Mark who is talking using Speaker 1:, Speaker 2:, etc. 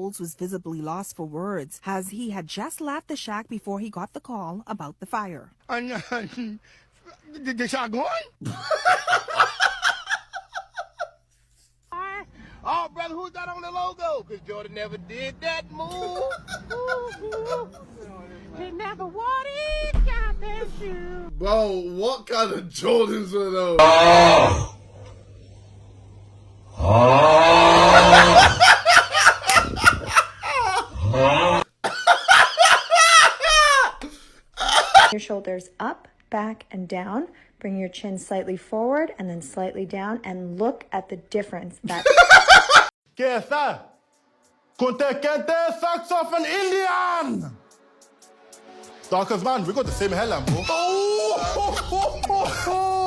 Speaker 1: was visibly lost for words, as he had just left the shack before he got the call about the fire.
Speaker 2: The shot going? Oh, brother, who's that on the logo? Because Jordan never did that move. He never wore these goddamn shoes.
Speaker 3: Bro, what kind of Jordans are those?
Speaker 4: Your shoulders up, back, and down. Bring your chin slightly forward and then slightly down, and look at the difference.
Speaker 5: KSI, Kunte sucks off an Indian! Darkest man, we got the same hairline, bro. Oh!